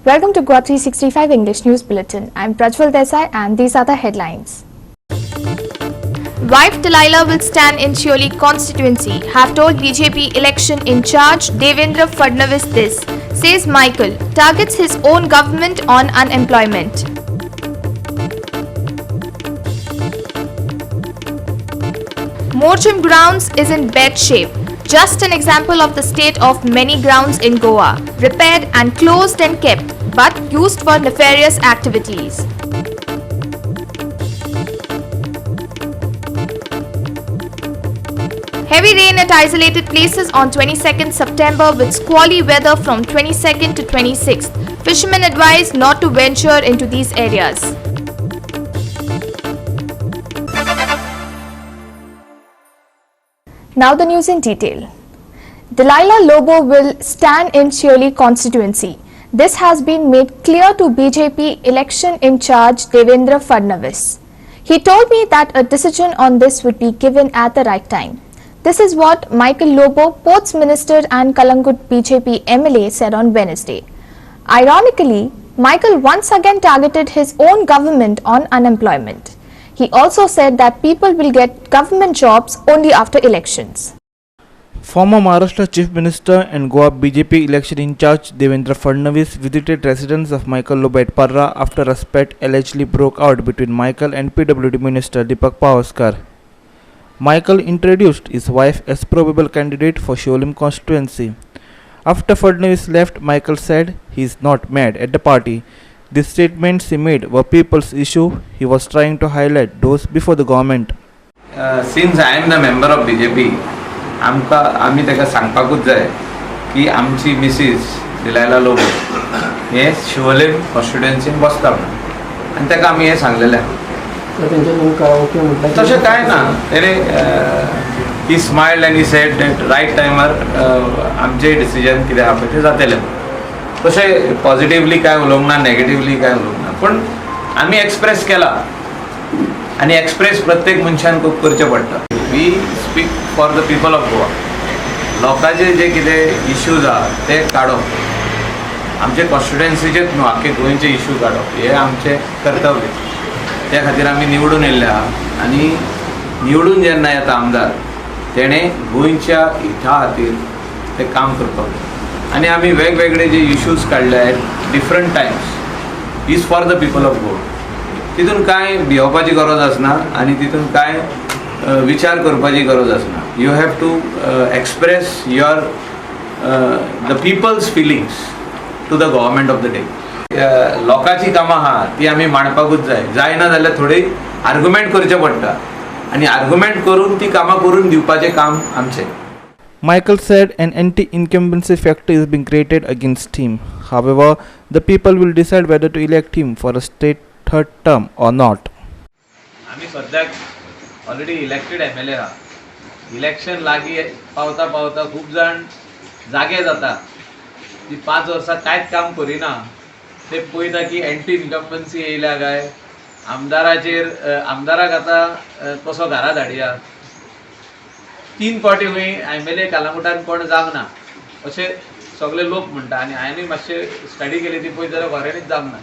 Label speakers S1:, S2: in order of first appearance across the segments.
S1: Welcome to Goa 365 English News Bulletin. I'm Prajwal Desai and these are the headlines. Wife Delilah will stand in Shioli constituency. Have told BJP election in charge Devendra Fadnavis this, says Michael. Targets his own government on unemployment. Morcham grounds is in bad shape. Just an example of the state of many grounds in Goa, repaired and closed and kept, but used for nefarious activities. Heavy rain at isolated places on 22nd September with squally weather from 22nd to 26th. Fishermen advised not to venture into these areas. Now the news in detail. Delilah Lobo will stand in Shioli constituency. This has been made clear to BJP election in charge Devendra Fadnavis. He told me that a decision on this would be given at the right time. This is what Michael Lobo, Ports Minister and Kalangut BJP MLA said on Wednesday. Ironically, Michael once again targeted his own government on unemployment. He also said that people will get government jobs only after elections.
S2: Former Maharashtra Chief Minister and Goa BJP election in charge Devendra Fadnavis visited residence of Michael Lobo at Parra after a spat allegedly broke out between Michael and PWD Minister Deepak Pavaskar. Michael introduced his wife as probable candidate for Shioli constituency. After Fadnavis left, Michael said he is not mad at the party. The statements he made were people's issue. He was trying to highlight those before the government.
S3: Since I am the member of BJP, आम्ही ताका सांगपाकूच जाय की आमची मिसीस डिलायला लोबो हे शिवोले कॉन्स्टिट्युएन्सीन बसता म्हणून आनी ताका आमी हे सांगलेलें आहा तशें कांय ना तेणे he smiled and he said that right टायमार आमचें डिसिजन कितें आहा पळय तें जातलें तशें पॉझिटिव्हली काय उलोवंक ना नेगेटिव्हली काय उलोवंक ना पूण आमी एक्सप्रेस केला आनी एक्सप्रेस प्रत्येक मनशान खूब करचें पडटा we speak for the people of Goa लोकांचे जे कितें इश्यूज आहा ते काडप आमचे कॉन्स्टिट्युएन्सीचेच न्हू आख्खे गोंयचे इश्यू काडप हे आमचें कर्तव्य त्या खातीर आमी निवडून येयल्ले आहा आनी निवडून जेन्ना येता आमदार तेणे गोंयच्या हिता खातीर तें काम करपाक जाय आनी आमी वेगवेगळे जे इश्यूज काडले different Times is for the people of Goa तितून कांय भिवपाची गरज आसना आनी तितून कांय विचार करपाची गरज आसना you have to express your the people's feelings to the government of the day लोकांची कामां आहा ती आमी मांडपाकूच जायना जाल्यार थोडी आर्ग्युमेंट करचें पडटा आनी आर्ग्युमेंट करून ती कामां करून दिवपाचें काम आमचें.
S2: Michael said an anti-incumbency factor is being created against him. However, the people will decide whether to elect him for a state third term or not.
S3: आम्ही सद्याक ऑलरेडी इलेक्टेड MLA आहा इलेक्शन लागीं पावता पावता खूब जाण जागे जाता ती 5 वर्सां कांयच काम करिना ते पळयता की एंटी इनकम्बन्सी येयल्या काय आमदाराक आतां कसो घरा धाडया 3 फावटी खंय MLA कालांगुटान कोण जावंक ना अशें सगळे लोक म्हणटा आनी हांवेंय मातशें स्टडी केली ती पळयत जाल्यार खऱ्यांनीच जावंक ना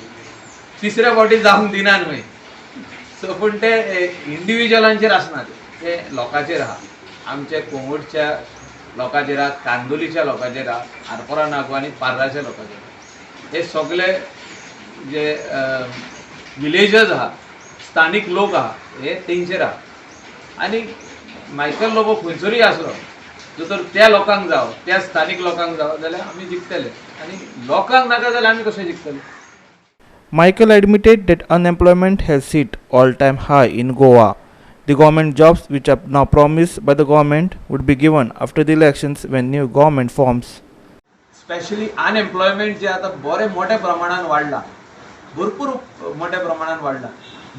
S3: 3ऱ्या फावटी जावंक दिनात खंय सो पूण ते इंडिविज्युअलांचेर आसना ते लोकांचेर आहा आमचे कोंगुटच्या लोकांचेर आहा कांदोलीच्या लोकांचेर आहा आरपोरा नागो आनी पार्राच्या लोकांचेर हे सगळे जे विलेजर्स आहा स्थानीक लोक आहा हे तेंचेर आहा आनी मायकल लोबो खंयसरूय आसलो जर त्या लोकांक जावं त्या स्थानीक लोकांक जावं जाल्यार आमी जिखतले आनी लोकांक नाका जाल्यार आमी कशें जिखतले.
S2: Michael admitted that unemployment has hit all-time high in Goa. The government jobs which are now promised by the government would be given after the elections when new government forms.
S3: Specially unemployment जे आता बरे मोठ्या प्रमाणात वाढला भरपूर मोठ्या प्रमाणात वाढला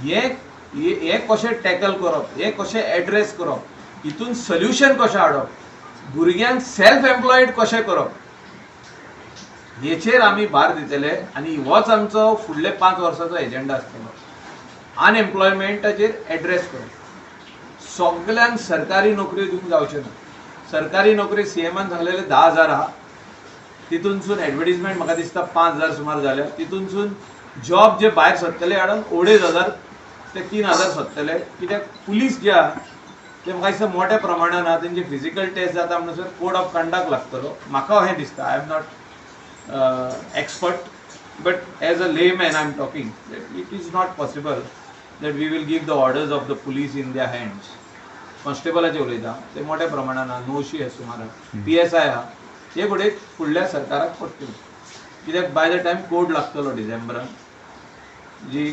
S3: हे कशें टॅकल करप हे कशें एड्रेस करप हितून सोल्युशन कशें हाडप भुरग्यांक सेल्फ एम्प्लॉयड कशें करप हेचेर आमी भार दितले आनी होच आमचो फुडले 5 वर्साचो एजेंडा आसतलो अनएम्प्लॉयमेंटाचेर एड्रेस करप सगळ्यांक सरकारी नोकऱ्यो दिवंक जावच्यो ना सरकारी नोकरी सीएमान सांगलेले 10,000 आहा तितूनसून एडवर्टिजमेंट म्हाका दिसता 5,000 सुमार जाल्या. तितूनसून जॉब जे भायर सरतले हाडून 2,500 ते 3,000 सोदतले. कित्याक पुलीस जे आहा ते म्हाका दिसता मोठ्या प्रमाणात आहा तेंचे फिजिकल टेस्ट जाता म्हणसर कोड ऑफ कंडक्ट लागतलो. म्हाका अशें दिसता. I am not expert, but as a layman I am talking that it is not possible that we will give the orders of the police in their hands. कॉन्स्टेबलाचे उलयता ते मोठ्या प्रमाणात 900 सुमार PSI आहा हे घोडयेक फुडल्या सरकाराक पडटली. कित्याक बाय द टायम कोड लागतलो डिसेंबरान, जी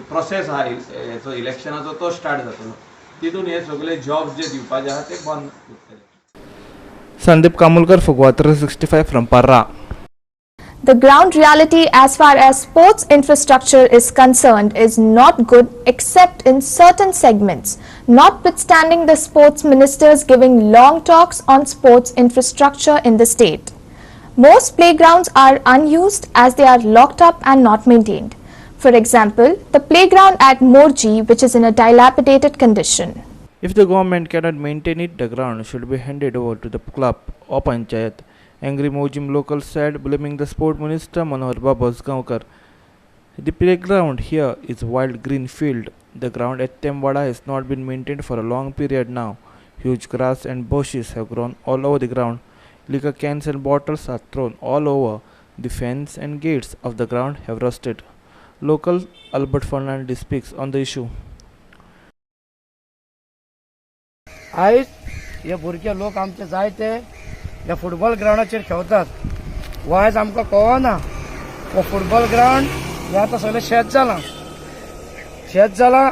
S3: प्रोसेस आहा हेचो इलेक्शनाचो तो स्टार्ट जातलो. तितून हे सगळे जॉब्स जे दिवपाचे आहा ते बंद करतले.
S2: Sandeep Kamulkar for Guwa 365 from Parra.
S1: The ground reality as far as sports infrastructure is concerned is not good except in certain segments, notwithstanding the sports ministers giving long talks on sports infrastructure in the state. Most playgrounds are unused as they are locked up and not maintained. For example, the playground at Morji, which is in a dilapidated condition.
S2: If the government cannot maintain it, the ground should be handed over to the club or panchayat. Angry Mojim locals said, blaming the sport minister Manohar Bosgaonkar. The playground here is wild green field. The ground at Temwada has not been maintained for a long period now. Huge grass and bushes have grown all over the ground. Liquor cans and bottles are thrown all over. The fence and gates of the ground have rusted. Local Albert Fernandez speaks on the issue.
S4: आयज हे भुरगे लोक आमचे जायते ह्या football ग्राउंडाचेर खेळतात. हो आयज आमकां कळना. हो फुटबॉल ग्राउंड हे आतां सगळें शेत जालां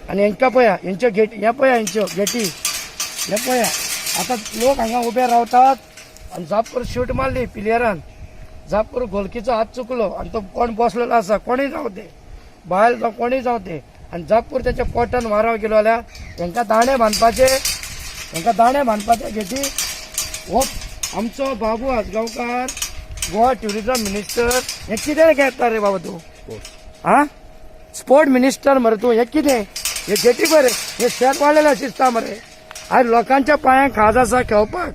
S4: आनी हेंकां पळया, हेंच्यो गेटी हे पळया, हेंच्यो गेटी हे पळया. आतां लोक हांगा उबे रावतात आनी जाप करून शूट मारली प्लेयरान, जाप करून गोलकीचो हात चुकलो आनी तो कोण बसलेलो आसा, कोणीय जावं ते बायल जावं कोणीय जावं ते, आनी जाप करून तेच्या पोटान माराव गेलो जाल्यार हेंकां दाणे बांदपाचे गेटी. हो आमचो बाबू आसगांवकार गोवा ट्युरिझम मिनिस्टर हे कितें घेता रे बाबा तूं? स्पोर्ट मिनिस्टर मरे तूं. हे कितें हे गेटी पळय रे, हे शेत वाडलेलें दिसता मरे. आयज लोकांच्या पांयांक खाज आसा खेळपाक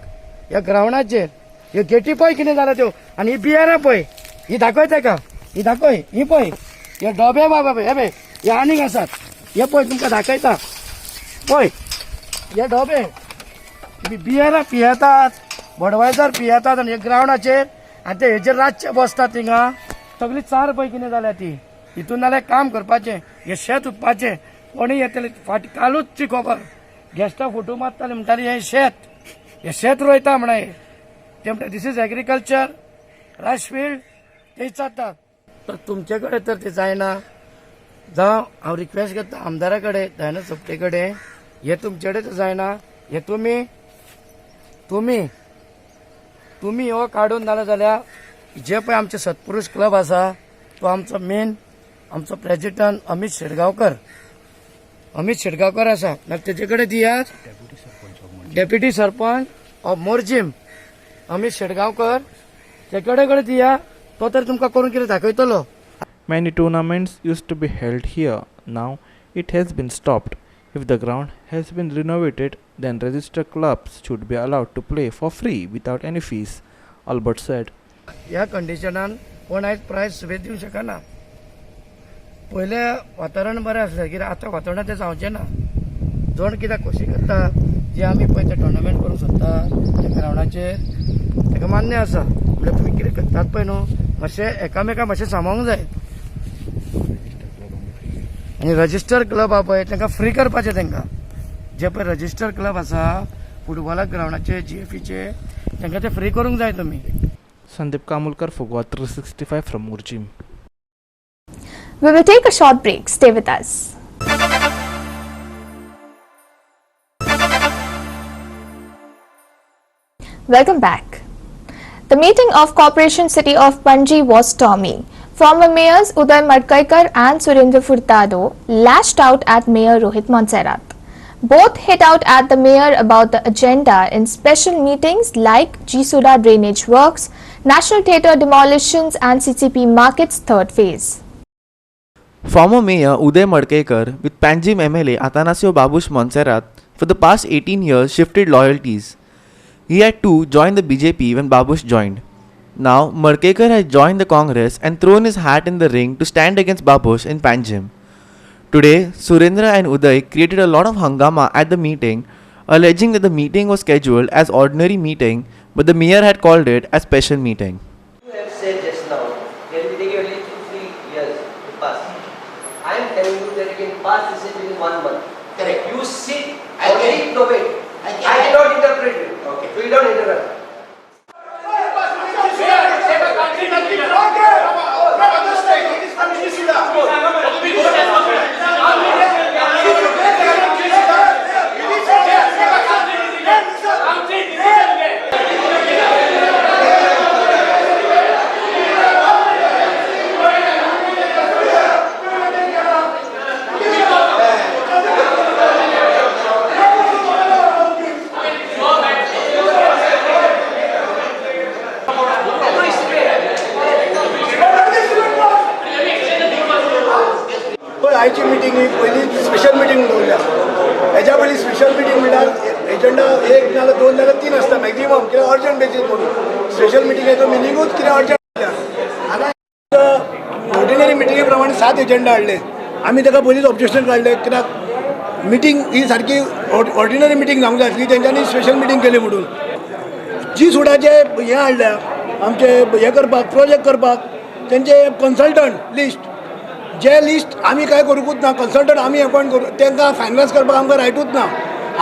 S4: ह्या ग्राउंडाचेर. ह्यो गेटी पळय कितें जाला त्यो. आनी ही बियारां पळय, ही दाखय ताका, ही दाखय, ही पळय हे डोबे बाबा पळय, हे पळय हे आनीक आसात, हे पळय तुमकां दाखयता पळय हे डोबे. बियारां पियेतात, बडवायजर पियेतात आनी हे ग्राउंडाचेर आनी ते हेजेर रातचे बसतात. थिंगा सगळी चार पळय कितें जाल्या ती. हितून जाल्यार काम करपाचें, हे शेत उपपाचें. कोणी येतले फाटी कालूच खबर गॅस्टा फोटो मारताले म्हणटाली हे शेत रोयता म्हणे. ते म्हणटा this is agriculture rice field ते चालतात. तर तुमचे कडेन तर ते जायना. जावं हांव रिक्वेस्ट करता आमदारा कडेन, दयानंद सोपटे कडेन, हे तुमचे कडेन जायना. हे तुम्ही हो काडून जालें जाल्यार जे पळय आमचे सत्पुरुश क्लब आसा तो आमचो मेन आमचो प्रेजिडंट अमित शेटगांवकर आसा, जाल्यार तेजे कडेन दियात. डेप्युटी सरपंच ऑफ मोरजीम अमित शेटगांवकर ते कडेन दिया. तो तर तुमकां करून कितें दाखयतलो.
S2: Many tournaments used to be held here. Now it has been stopped. If the ground has been renovated, then registered clubs should be allowed to play for free without any fees, Albert said.
S4: ह्या कंडिशनान कोण आयज prize सुबेज दिवंक शकना. पयले वातावरण बरें आसलें, कित्याक आतां वातावरण तें जावचें ना. जण कित्याक खोशी करता जे आमी पळय ते टोर्नामेंट करूंक सोदता त्या ग्राउंडाचेर ताका मान्य आसा. म्हणल्यार तुमी कितें करतात पळय न्हू, मातशें एकामेकाक मातशें सांबाळूंक जाय. आनी रजिस्टर क्लब आहा पळय तांकां फ्री करपाचें. तांकां जे पळय रजिस्टर क्लब आसा फुटबॉला ग्राउंडाचे GFEचे तांकां ते फ्री करूंक जाय तुमी.
S2: Sandeep Kamulkar for Guwa 365 from Murjim.
S1: We will take a short break. Stay with us. Welcome back. The meeting of Corporation City of Panji was stormy. Former mayors Uday Madkaikar and Surendra Furtado lashed out at Mayor Rohit Montserrat. Both hit out at the mayor about the agenda in special meetings like Jisuda drainage works, National Theatre demolitions and CCP markets third phase.
S5: Former Mayor Uday Madkaikar with Panjim MLA Atanasio Babush Montserrat for the past 18 years shifted loyalties. He had too joined the BJP when Babush joined. Now, Markekar has joined the Congress and thrown his hat in the ring to stand against Babush in Panjim. Today, Surendra and Uday created a lot of hangama at the meeting, alleging that the meeting was scheduled as ordinary meeting, but the mayor had called it a special meeting.
S6: You have said just now, there will be taking only 2-3 years to pass. I am telling you that you can pass this within 1 month.
S7: Correct.
S6: You sit,
S7: I can.
S6: only, no wait.
S7: I can.
S6: I cannot interpret it.
S7: Okay.
S6: So you don't interrupt.
S4: आयची meeting ही पयली special meeting दवरल्या हेच्या पयली special meeting म्हणल्यार agenda एक नाल्यार 2 नाल्यार 3 आसता मॅक्झिमम कित्याक अर्जंट बेजीस म्हणून स्पेशल मिटींगेचो मिनिंगूच कितें अर्जंट हांगा ऑर्डिनरी मिटींगे प्रमाणे 7 एजंडा हाडले आमी ताका पयलींच ऑब्जेक्शन काडलें कित्याक मिटींग ही सारकी ऑर्डिनरी मिटींग जावंक जाय आसली तेंच्यांनी स्पेशल मिटींग केली म्हणून जी सुडाचे हें हाडल्या आमचे हें करपाक प्रोजेक्ट करपाक तेंचे कन्सल्टंट लिस्ट जे लिस्ट आमी काय करूंकूच ना कन्सल्टंट आमी अपॉयंट करूं तांकां फायनलायज करपाक आमकां रायटूच ना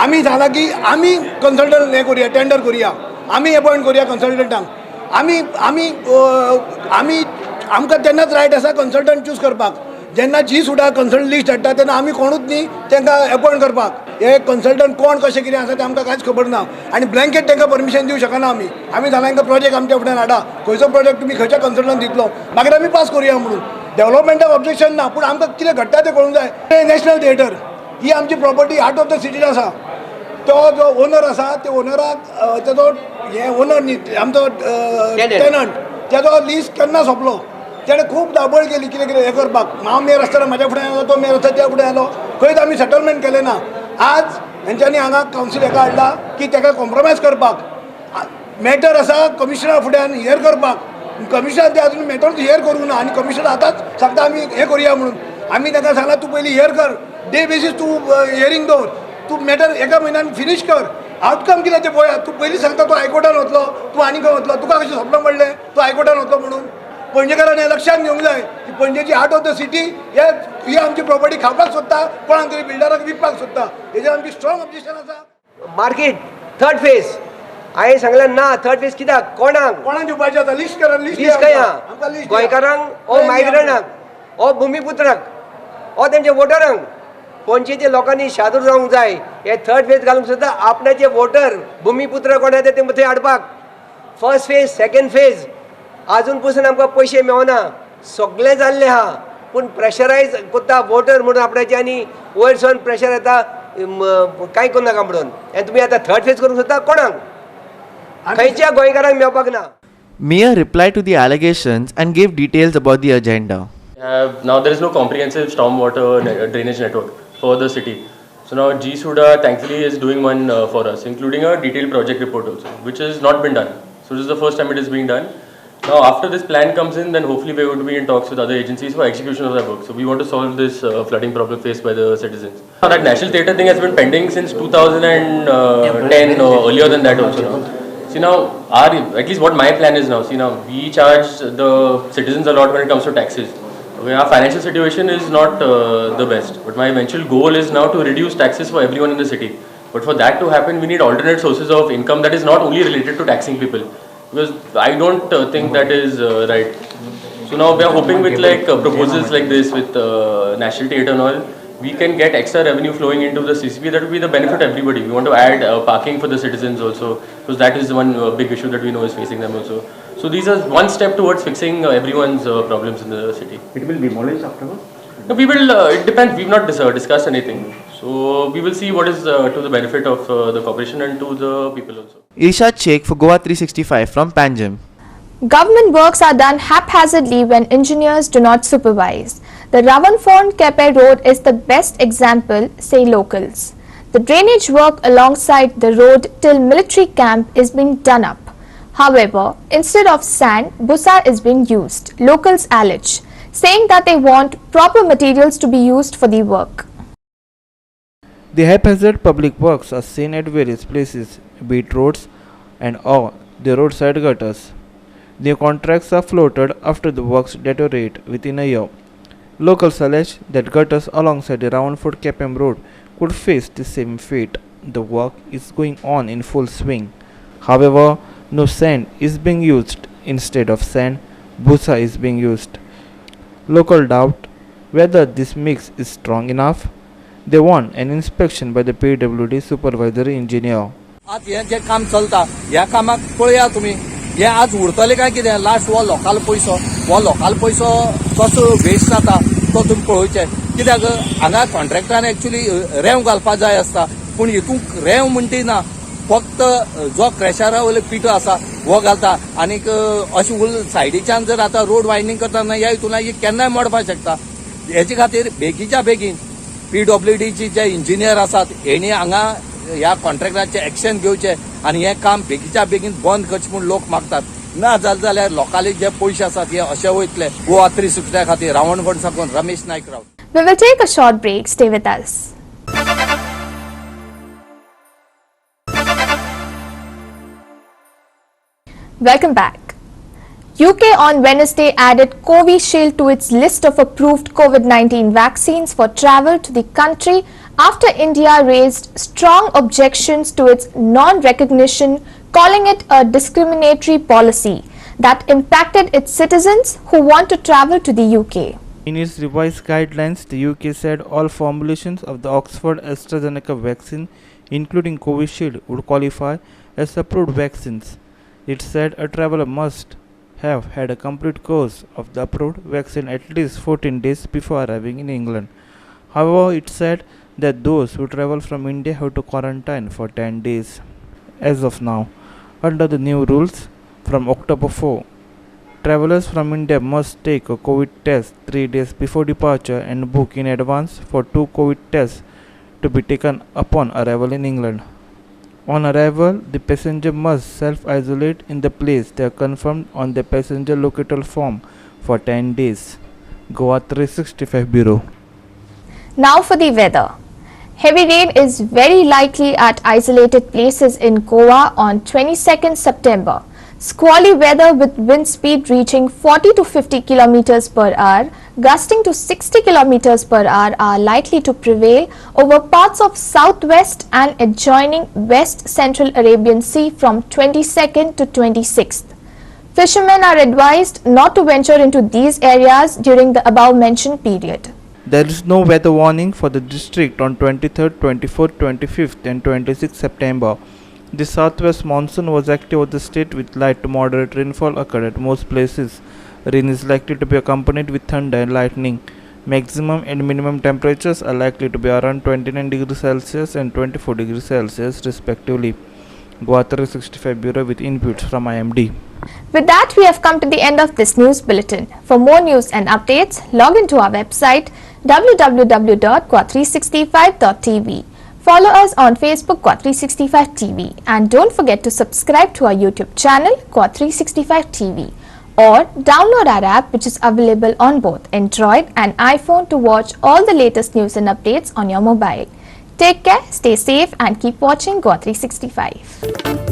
S4: आमी सांगला की आमी कन्सल्टंट हें करुया टेंडर करुया आमी अपॉयंट करुया कन्सल्टंटांक आमी आमी आमी आमकां तेन्नाच रायट आसा कन्सल्टंट चूज करपाक जेन्ना जी सुद्दां कन्सल्टंट लिस्ट हाडटा तेन्ना आमी कोणूच न्ही तांकां अपॉयंट करपाक हे कन्सल्टंट कोण कशें कितें आसा तें आमकां कांयच खबर ना आनी ब्लँकेट तांकां परमिशन दिवंक शकना आमी सांगला हांकां प्रोजेक्ट आमच्या फुड्यान हाडा खंयचो प्रोजेक्ट तुमी खंयच्या कन्सल्टंट दितलो मागीर आमी पास करुया म्हणून डेव्हलपमेंटाक ऑब्जेक्शन ना पूण आमकां कितें घडटा तें कळूंक जाय नॅशनल थिएटर ही आमची प्रॉपर्टी हार्ट ऑफ द सिटीन आसा तो जो ओनर आसा ते ओनराक तेजो हे ओनर न्ही आमचो टेनंट तेजो लिस्ट केन्ना सोंपलो तेणें खूब धांवपळ केली कितें कितें हें करपाक हांव मेयर आसतना म्हाज्या फुड्यान आयलो तो मेयर आसता त्या फुडें आयलो खंयच आमी सेटलमेंट केलें ना आज हेंच्यांनी हांगा कावन्सील हेका हाडला की ताका कॉम्प्रोमायज करपाक मॅटर आसा कमिशनरा फुड्यान हियर करपाक कमिशनर ते अजून मॅटर हियर करूंक ना आनी कमिशनर आतांच सांगता आमी हें करुया म्हणून आमी ताका सांगला तूं पयलीं हियर कर डे बेसीस तूं हियरींग दवर तूं मॅटर एका म्हयन्यान फिनीश कर आउटकम कितें तें पळया तूं पयलीं सांगता तूं हायकोर्टान वतलो तूं आनी खंय वतलो तुका कशें स्वप्न पडलें तूं हायकोर्टान वतलो म्हणून पणजेकारान हें लक्षांत घेवंक जाय की पणजेची हार्ट ऑफ द सिटी ही आमची प्रॉपर्टी खावपाक सोदता कोणाक तरी बिल्डराक विकपाक सोदता हेजेर आमची स्ट्रॉंग ऑब्जेक्शन आसा
S6: मार्केट थर्ड फेज हांवें सांगलें ना थर्ड फेज कित्याक कोणाक
S4: दिवपाचें आसा लिस्ट करा
S6: लिस्ट खंय आहा गोंयकारांक ओ मायग्रंटांक ओ भुमिपुत्राक ओ तेंच्या वोटरांक पणजेच्या लोकांनी शादूर जावंक जाय हे थर्ड फेज घालूंक सोदता आपणाचे वोटर भुमिपुत्र कोण येता ते थंय हाडपाक फर्स्ट फेज सेकंड फेज आजून पसून आमकां पयशे मेळना सगळें जाल्लें आहा पूण प्रेशरायज कोत्ता वोटर म्हणून आपणाचे आनी वयर सावन प्रेशर येता कांय करूं नाका म्हणून आनी तुमी आतां थर्ड फेज करूंक सोदता कोणाक खंयच्या गोंयकारांक मेळपाक ना.
S5: Mayor replied to the allegations and gave details about the agenda.
S8: Now there is no comprehensive stormwater drainage network for the city. So now G Suda thankfully is doing one for us, including a detailed project report also, which has not been done. So this is the first time it is being done. Now after this plan comes in, then hopefully we are going to be in talks with other agencies for execution of that work. So we want to solve this flooding problem faced by the citizens. Now that National Theatre thing has been pending since 2010 or earlier than that also now. See now, at least what my plan is now, see now, we charge the citizens a lot when it comes to taxes. Okay, our financial situation is not the best, but my eventual goal is now to reduce taxes for everyone in the city. But for that to happen, we need alternate sources of income that is not only related to taxing people, because I don't think that is right. So now we are hoping with like proposals like this with National Theatre and all, we can get extra revenue flowing into the CCP. That will be the benefit everybody. We want to add parking for the citizens also, because that is one big issue that we know is facing them also. So these are one step towards fixing everyone's problems in the city.
S9: It will demolish afterwards?
S8: No, we will, it depends, we've not discussed anything. So we will see what is to the benefit of the corporation and to the people also.
S5: Irshad Sheikh for Goa 365 from Panjim.
S1: Government works are done haphazardly when engineers do not supervise. The Ravanphorn Kepe road is the best example, say locals. The drainage work alongside the road till military camp is being done up. However, instead of sand, busa is being used, locals allege, saying that they want proper materials to be used for the work.
S2: The haphazard public works are seen at various places, be it roads or the roadside gutters. New contracts are floated after the works deteriorate within a year. Locals allege that gutters alongside the Ravanford Capem Road could face the same fate. The work is going on in full swing. However, no sand is being used. Instead of sand, busa is being used. Local doubt whether this mix is strong enough. They want an inspection by the PWD supervisory engineer.
S7: आज हे जे काम चलता ह्या कामाक पळया तुम्ही हे आज उरतले काय कितें लास्ट हो लोकल पैसो कसो वेस्ट जाता तो तुम्ही पळोवचे कित्याक हांगा कॉन्ट्रॅक्टरान एक्चुअली रेंव घालपाक जाय आसता पूण हितूंक रेंव म्हणटी ना फक्त जो क्रॅशरा वयलो पिठो आसा हो घालता आनीक अशें उल सायडीच्यान जर आतां रोड वायडनींग करता न्हय ह्या हितून केन्नाय मोडपाक शकता हेचे खातीर बेगीच्या बेगीन PWDचे जे इंजिनियर आसात हेणी हांगा ह्या कॉन्ट्रॅक्टराचे एक्शन घेवचे आनी हे काम बेगीच्या बेगीन बंद करचे म्हूण लोक मागतात ना जाल्यार लोकांले जे पयशे आसात हे अशे वयतले गोवा 360 खातीर रावणफोंड साकून रमेश नायक Rao.
S1: We will take a short break. Stay with us. Welcome back. UK on Wednesday added Covishield to its list of approved COVID-19 vaccines for travel to the country after India raised strong objections to its non-recognition, calling it a discriminatory policy that impacted its citizens who want to travel to the UK.
S2: In its revised guidelines, the UK said all formulations of the Oxford AstraZeneca vaccine, including Covishield, would qualify as approved vaccines. It said a traveller must have had a complete course of the approved vaccine at least 14 days before arriving in England. However, it said that those who travel from India have to quarantine for 10 days. As of now, under the new rules, from October 4, travellers from India must take a COVID test 3 days before departure and book in advance for 2 COVID tests to be taken upon arrival in England. On arrival, the passenger must self-isolate in the place they are confirmed on the passenger locator form for 10 days. Goa 365 Bureau.
S1: Now for the weather. Heavy rain is very likely at isolated places in Goa on 22nd September. Squally weather with wind speed reaching 40 to 50 km per hour, gusting to 60 km per hour are likely to prevail over parts of southwest and adjoining west central Arabian Sea from 22nd to 26th. Fishermen are advised not to venture into these areas during the above mentioned period.
S2: There is no weather warning for the district on 23rd, 24th, 25th and 26th September. The southwest monsoon was active over the state with light to moderate rainfall occurred at most places. Rain is likely to be accompanied with thunder and lightning. Maximum and minimum temperatures are likely to be around 29 degrees Celsius and 24 degrees Celsius respectively. Goa 365 Bureau with inputs from IMD.
S1: With that, we have come to the end of this news bulletin. For more news and updates, log into our website www.goa365.tv. Follow us on Facebook Goa 365 TV and don't forget to subscribe to our YouTube channel Goa 365 TV or download our app which is available on both Android and iPhone to watch all the latest news and updates on your mobile. Take care, stay safe and keep watching Goa 365.